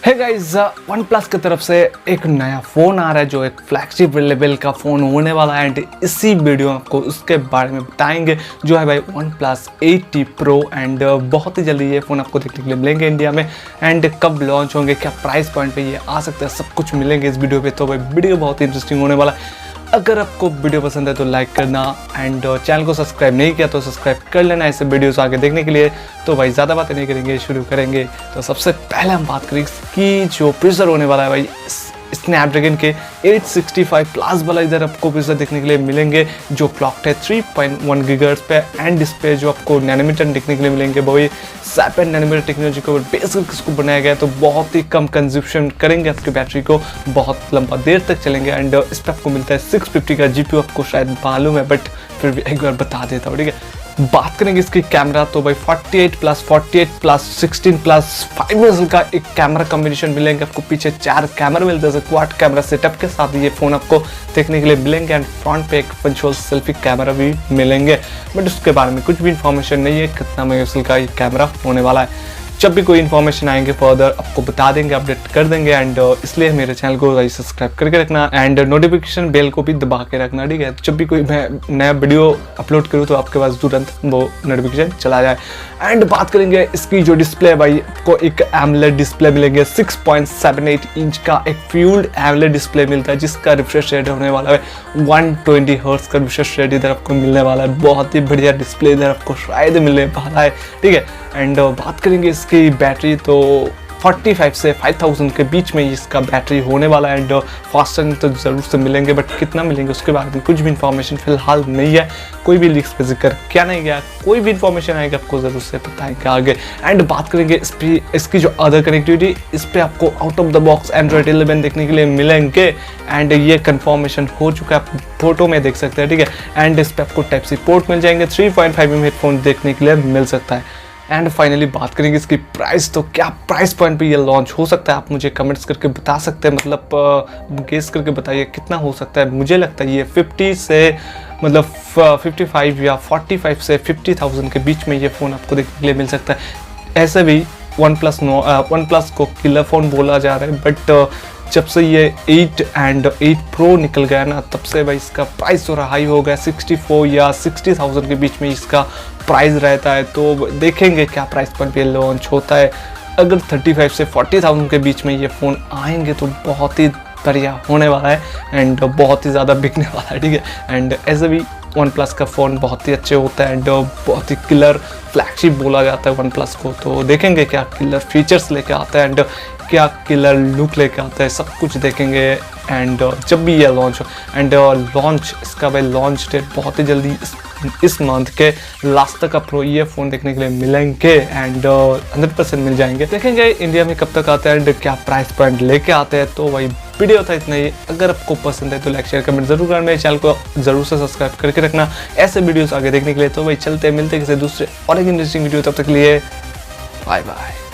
है guys, one plus की तरफ से एक नया फ़ोन आ रहा है जो एक फ्लैगशिप लेवल का फ़ोन होने वाला है। एंड इसी वीडियो में आपको उसके बारे में बताएंगे जो है भाई वन प्लस 80 प्रो। एंड बहुत ही जल्दी ये फ़ोन आपको देखने के लिए मिलेंगे इंडिया में। एंड कब लॉन्च होंगे, क्या प्राइस पॉइंट पे ये आ सकता है, सब कुछ मिलेंगे इस वीडियो पे। तो भाई वीडियो बहुत ही इंटरेस्टिंग होने वाला है। अगर आपको वीडियो पसंद है तो लाइक करना एंड चैनल को सब्सक्राइब नहीं किया तो सब्सक्राइब कर लेना ऐसे वीडियोस आगे देखने के लिए। तो भाई ज़्यादा बातें नहीं करेंगे, शुरू करेंगे। तो सबसे पहले हम बात करेंगे कि जो प्रोसेसर होने वाला है भाई स्नैपड्रैगन के 865 प्लस वाला इधर आपको प्रोसेसर देखने के लिए मिलेंगे जो क्लॉक्ड है 3.1 गीगाहर्ट्ज़ पे। एंड इस पे जो आपको नैनोमीटर देखने के लिए मिलेंगे वो 7 नैनोमीटर टेक्नोलॉजी को बेस करके इसको बनाया गया है। तो बहुत ही कम कंज्यूशन करेंगे आपकी बैटरी को, बहुत लंबा देर तक चलेंगे। एंड इस पर आपको मिलता है 650 का जीपीयू, आपको शायद मालूम है बट फिर भी एक बार बता देता हूँ, ठीक है। बात करेंगे इसकी कैमरा तो भाई 48 प्लस 16 प्लस 5 मेगापिक्सल का एक कैमरा कॉम्बिनेशन मिलेंगे आपको। पीछे 4 कैमरा मिलते हैं क्वाड कैमरा सेटअप के साथ ये फ़ोन आपको देखने के लिए मिलेंगे। एंड फ्रंट पे एक पंचुअल सेल्फी कैमरा भी मिलेंगे बट उसके बारे में कुछ भी इंफॉर्मेशन नहीं है कितना मेगापिक्सल का ये कैमरा होने वाला है। जब भी कोई इन्फॉर्मेशन आएंगे फर्दर आपको बता देंगे, अपडेट कर देंगे। एंड इसलिए मेरे चैनल को सब्सक्राइब करके रखना एंड नोटिफिकेशन बेल को भी दबा के रखना, ठीक है। जब भी कोई मैं नया वीडियो अपलोड करूँ तो आपके पास तुरंत वो नोटिफिकेशन चला जाए। एंड बात करेंगे इसकी जो डिस्प्ले है भाई, आपको एक एमोलेड डिस्प्ले मिलेंगे 6.78 इंच का एक फ्यूल्ड एमोलेड डिस्प्ले मिलता है जिसका रिफ्रेश रेट होने वाला है 120 हर्ट्ज का रिफ्रेश रेट इधर आपको मिलने वाला है। बहुत ही बढ़िया डिस्प्ले इधर आपको शायद मिलने वाला है, ठीक है। एंड बात करेंगे इसकी बैटरी तो 45 से 5000 के बीच में इसका बैटरी होने वाला है। एंड फास्ट चार्जिंग तो ज़रूर से मिलेंगे बट कितना मिलेंगे उसके बारे में कुछ भी इन्फॉर्मेशन फिलहाल नहीं है, कोई भी लीक्स पे जिक्र क्या नहीं गया। कोई भी इन्फॉर्मेशन आएगी आपको ज़रूर से बताएंगे आगे। एंड बात करेंगे इसकी जो अदर कनेक्टिविटी, इस पर आपको out of the box Android 11 देखने के लिए मिलेंगे। एंड ये कन्फर्मेशन हो चुका है, आप फोटो में देख सकते हैं, ठीक है। एंड इस पर आपको टाइप सी पोर्ट मिल जाएंगे, 3.5mm हेडफोन देखने के लिए मिल सकता है। एंड फाइनली बात करेंगे इसकी प्राइस, तो क्या प्राइस पॉइंट पे ये लॉन्च हो सकता है आप मुझे कमेंट्स करके बता सकते हैं। मतलब गेस करके बताइए कितना हो सकता है। मुझे लगता है ये 50 से मतलब 55 या 45 से 50,000 के बीच में ये फ़ोन आपको देखने के लिए मिल सकता है। ऐसे भी वन प्लस को किलर फ़ोन बोला जा रहा है बट जब से ये 8 एंड 8 प्रो निकल गया ना तब से भाई इसका प्राइस थोड़ा हाई हो गया, 64 या 60,000 के बीच में इसका प्राइस रहता है। तो देखेंगे क्या प्राइस पॉइंट पे लॉन्च होता है। अगर 35 से 40,000 के बीच में ये फ़ोन आएंगे तो बहुत ही बढ़िया होने वाला है एंड बहुत ही ज़्यादा बिकने वाला है, ठीक है। एंड ऐसे भी वन प्लस का फ़ोन बहुत ही अच्छे होता है एंड बहुत ही किलर फ्लैगशिप बोला जाता है वन प्लस को। तो देखेंगे क्या किलर फीचर्स लेके आता है एंड क्या किलर लुक लेके आता है, सब कुछ देखेंगे। एंड जब भी ये लॉन्च हो एंड लॉन्च इसका भाई लॉन्च डेट बहुत ही जल्दी इस मंथ के लास्ट तक आपको ये फ़ोन देखने के लिए मिलेंगे एंड 100% मिल जाएंगे। देखेंगे इंडिया में कब तक आता है एंड क्या प्राइस पॉइंट लेके आते हैं। तो भाई वीडियो था इतना ही, अगर आपको पसंद है तो लाइक शेयर कमेंट जरूर करना, मेरे चैनल को जरूर से सब्सक्राइब करके रखना ऐसे वीडियोस आगे देखने के लिए। तो भाई चलते मिलते किसी दूसरे और एक इंटरेस्टिंग वीडियो, तब तक के लिए बाय बाय।